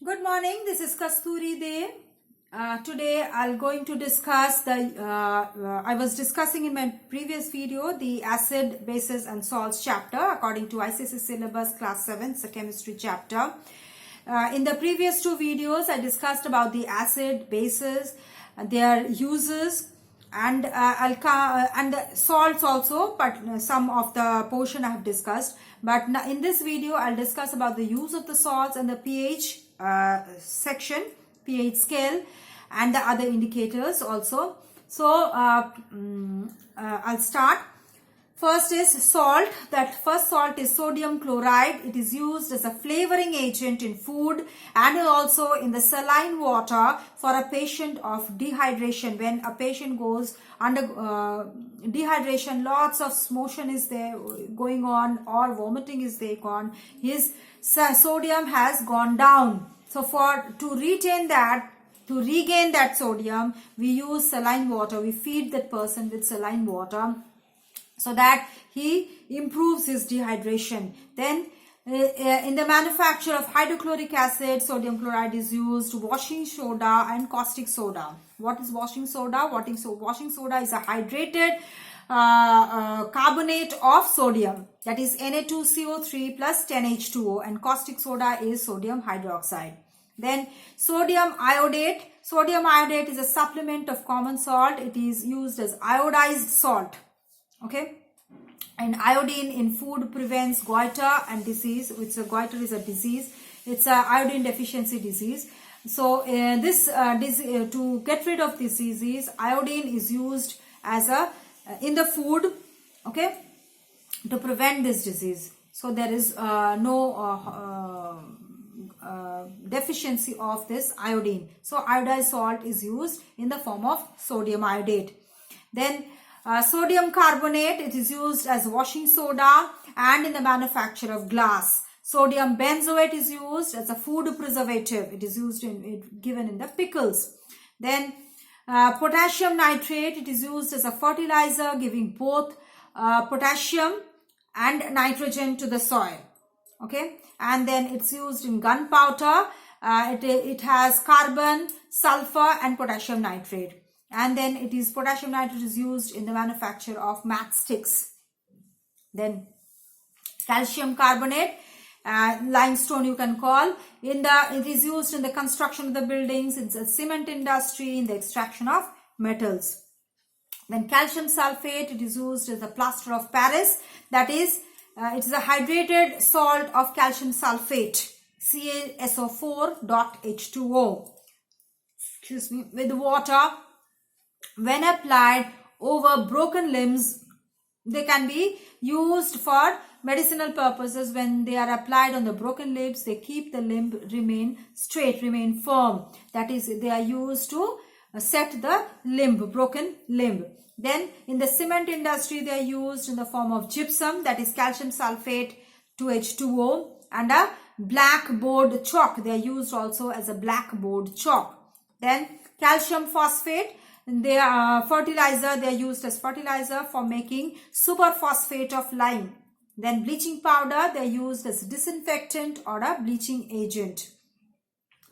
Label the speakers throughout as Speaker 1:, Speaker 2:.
Speaker 1: Good morning, this is Kasturi De. Today I'm going to discuss I was discussing in my previous video the acid, bases and salts chapter according to ICSE syllabus class 7, it's a chemistry chapter. In the previous two videos I discussed about the acid, bases, their uses and and the salts also, but some of the portion I have discussed. But in this video I'll discuss about the use of the salts and the pH section, pH scale and the other indicators also. So I'll start. First is salt. That first salt is sodium chloride. It is used as a flavoring agent in food and also in the saline water for a patient of dehydration. When a patient goes under dehydration, lots of motion is there going on or vomiting is there gone, his sodium has gone down. So to regain that sodium, we use saline water. We feed that person with saline water so that he improves his dehydration. Then in the manufacture of hydrochloric acid, sodium chloride is used, washing soda and caustic soda. What is washing soda? Washing soda is a hydrated carbonate of sodium, that is Na2CO3 plus 10H2O, and caustic soda is sodium hydroxide. Then sodium iodate. Sodium iodate is a supplement of common salt. It is used as iodized salt. Okay, and iodine in food prevents goiter and disease, which goiter is a disease. It's a iodine deficiency disease. So to get rid of this disease, iodine is used as in the food, okay, to prevent this disease. So there is no deficiency of this iodine. So iodized salt is used in the form of sodium iodate. Then sodium carbonate, it is used as washing soda and in the manufacture of glass. Sodium benzoate is used as a food preservative. It is used given in the pickles. Then potassium nitrate, it is used as a fertilizer, giving both potassium and nitrogen to the soil. Okay, and then it's used in gunpowder. It has carbon, sulfur and potassium nitrate. And then potassium nitrate is used in the manufacture of matchsticks. Then calcium carbonate, limestone you can call, it is used in the construction of the buildings, in the cement industry, in the extraction of metals. Then calcium sulfate, it is used as a plaster of Paris, that is it is a hydrated salt of calcium sulfate, CaSO4.H2O, excuse me, with water. When applied over broken limbs, they can be used for medicinal purposes. When they are applied on the broken limbs, they keep the limb remain straight, remain firm. That is, they are used to set the broken limb. Then in the cement industry, they are used in the form of gypsum, that is calcium sulfate 2H2O, and a blackboard chalk. They are used also as a blackboard chalk. Then calcium phosphate, they are fertilizer. They are used as fertilizer for making superphosphate of lime. Then bleaching powder, they are used as disinfectant or a bleaching agent.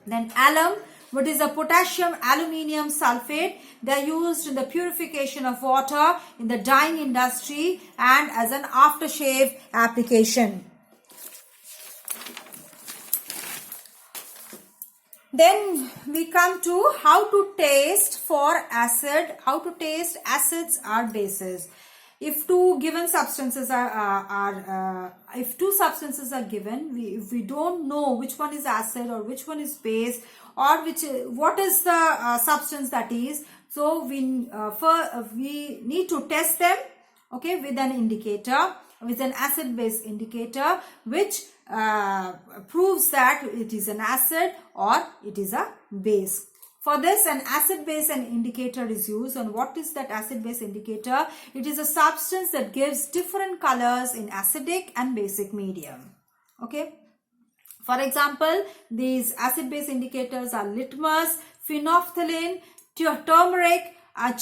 Speaker 1: Then alum, what is a potassium aluminium sulfate, they are used in the purification of water in the dyeing industry and as an aftershave application. Then we come to how to taste for acid, how to taste acids or bases. If two given substances if two substances are given, if we don't know which one is acid or which one is base or what is the substance that is, so we need to test them, okay, with an indicator, with an acid base indicator, which proves that it is an acid or it is a base. For this, an acid base and indicator is used. And what is that acid base indicator? It is a substance that gives different colors in acidic and basic medium. Okay. For example, these acid base indicators are litmus, phenolphthalein, turmeric,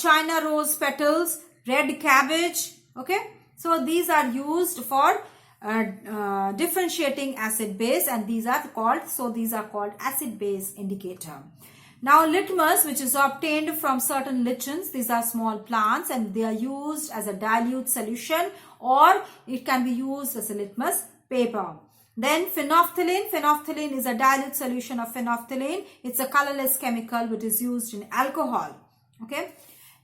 Speaker 1: China rose petals, red cabbage. Okay. So these are used for differentiating acid base, and these are called acid base indicator. Now litmus, which is obtained from certain lichens, these are small plants and they are used as a dilute solution, or it can be used as a litmus paper. Then phenolphthalein. Phenolphthalein is a dilute solution of phenolphthalein. It's a colorless chemical which is used in alcohol. Okay.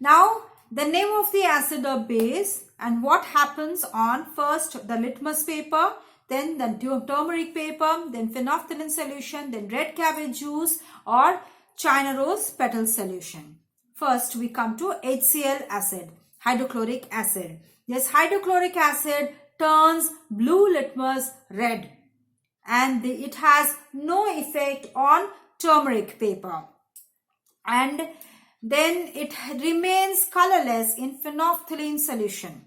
Speaker 1: Now the name of the acid or base and what happens on first the litmus paper, then the turmeric paper, then phenolphthalein solution, then red cabbage juice or China rose petal solution. First we come to HCl acid, hydrochloric acid. This hydrochloric acid turns blue litmus red, and it has no effect on turmeric paper, and then it remains colorless in phenolphthalein solution.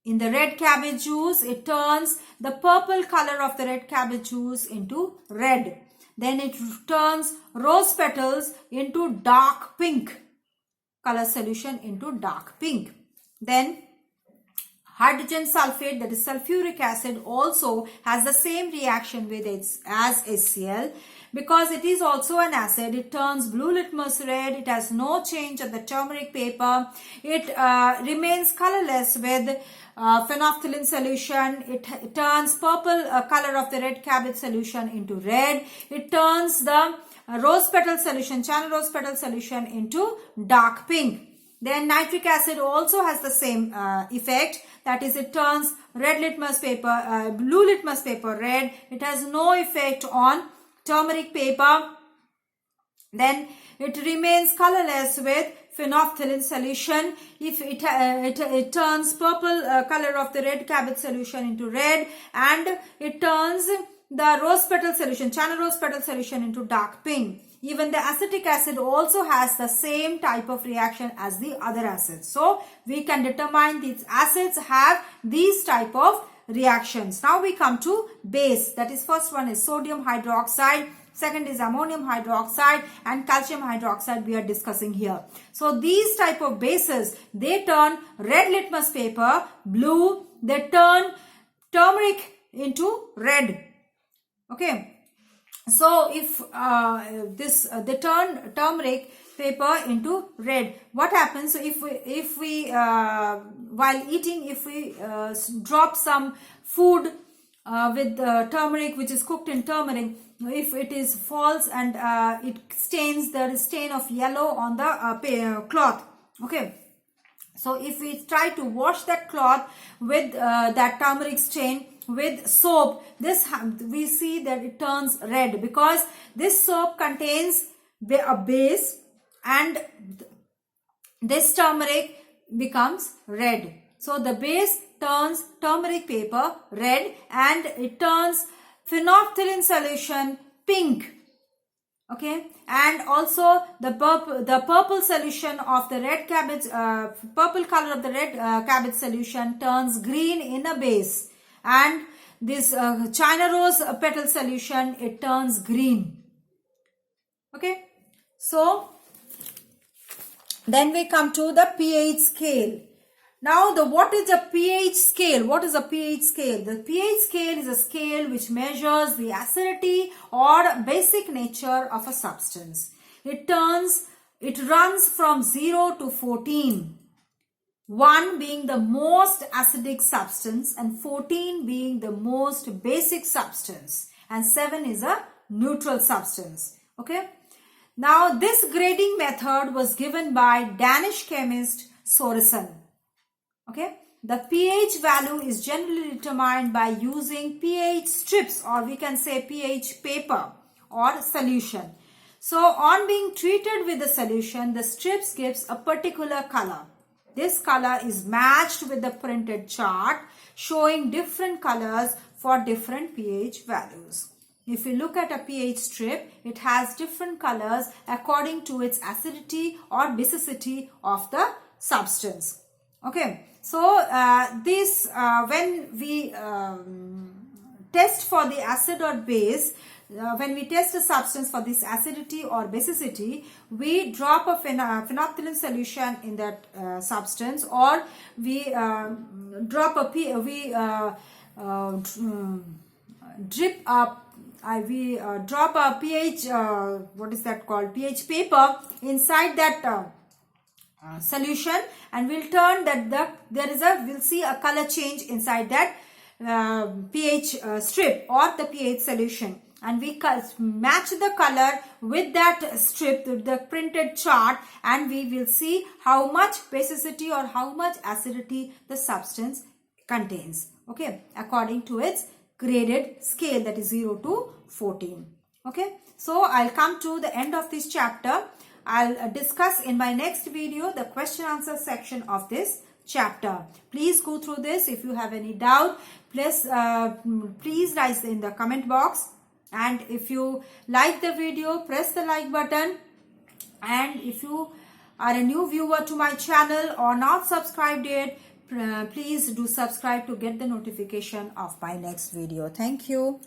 Speaker 1: In the red cabbage juice, it turns the purple color of the red cabbage juice into red. Then it turns rose petals into dark pink, color solution into dark pink. Then hydrogen sulfate, that is sulfuric acid, also has the same reaction with it as HCl. Because it is also an acid, it turns blue litmus red. It has no change of the turmeric paper. It remains colorless with phenolphthalein solution. It turns purple color of the red cabbage solution into red. It turns the rose petal solution, China rose petal solution, into dark pink. Then nitric acid also has the same effect. That is, it turns red litmus paper, blue litmus paper red. It has no effect on turmeric paper. Then it remains colorless with phenolphthalein solution. If it turns purple color of the red cabbage solution into red, and it turns the rose petal solution, China rose petal solution, into dark pink. Even the acetic acid also has the same type of reaction as the other acids. So we can determine these acids have these type of reactions. Now we come to base. That is, first one is sodium hydroxide, second is ammonium hydroxide, and calcium hydroxide we are discussing here. So these type of bases, they turn red litmus paper blue, they turn turmeric into red. Okay. So if they turn turmeric paper into red, what happens? So if we while eating, if we drop some food with turmeric, which is cooked in turmeric, if it is falls and it stains, there is stain of yellow on the cloth. Okay. So if we try to wash that cloth with that turmeric stain with soap, this we see that it turns red, because this soap contains a base and this turmeric becomes red. So the base turns turmeric paper red and it turns phenolphthalein solution pink. Okay, and also the purple solution of the red cabbage, purple color of the red cabbage solution turns green in a base, and this China rose petal solution, it turns green. Okay, so then we come to the pH scale. Now what is a pH scale? What is a pH scale? The pH scale is a scale which measures the acidity or basic nature of a substance. It runs from 0 to 14. 1 being the most acidic substance and 14 being the most basic substance, and 7 is a neutral substance. Okay. Now this grading method was given by Danish chemist Sorensen. Okay. The pH value is generally determined by using pH strips, or we can say pH paper or solution. So on being treated with the solution, the strips gives a particular color. This color is matched with the printed chart showing different colors for different pH values. If you look at a pH strip, it has different colors according to its acidity or basicity of the substance. Okay, so when we test for the acid or base, when we test a substance for this acidity or basicity, we drop a phenolphthalein solution in that substance, or we drip up we drop a pH what is that called, pH paper inside that solution, and we'll turn that we'll see a color change inside that pH strip or the pH solution, and we match the color with that strip, the printed chart, and we will see how much basicity or how much acidity the substance contains, okay, according to its graded scale, that is 0 to 14. Okay, so I'll come to the end of this chapter. I'll discuss in my next video the question answer section of this chapter. Please go through this. If you have any doubt, please write in the comment box, and if you like the video, press the like button, and if you are a new viewer to my channel or not subscribed yet, please do subscribe to get the notification of my next video. Thank you.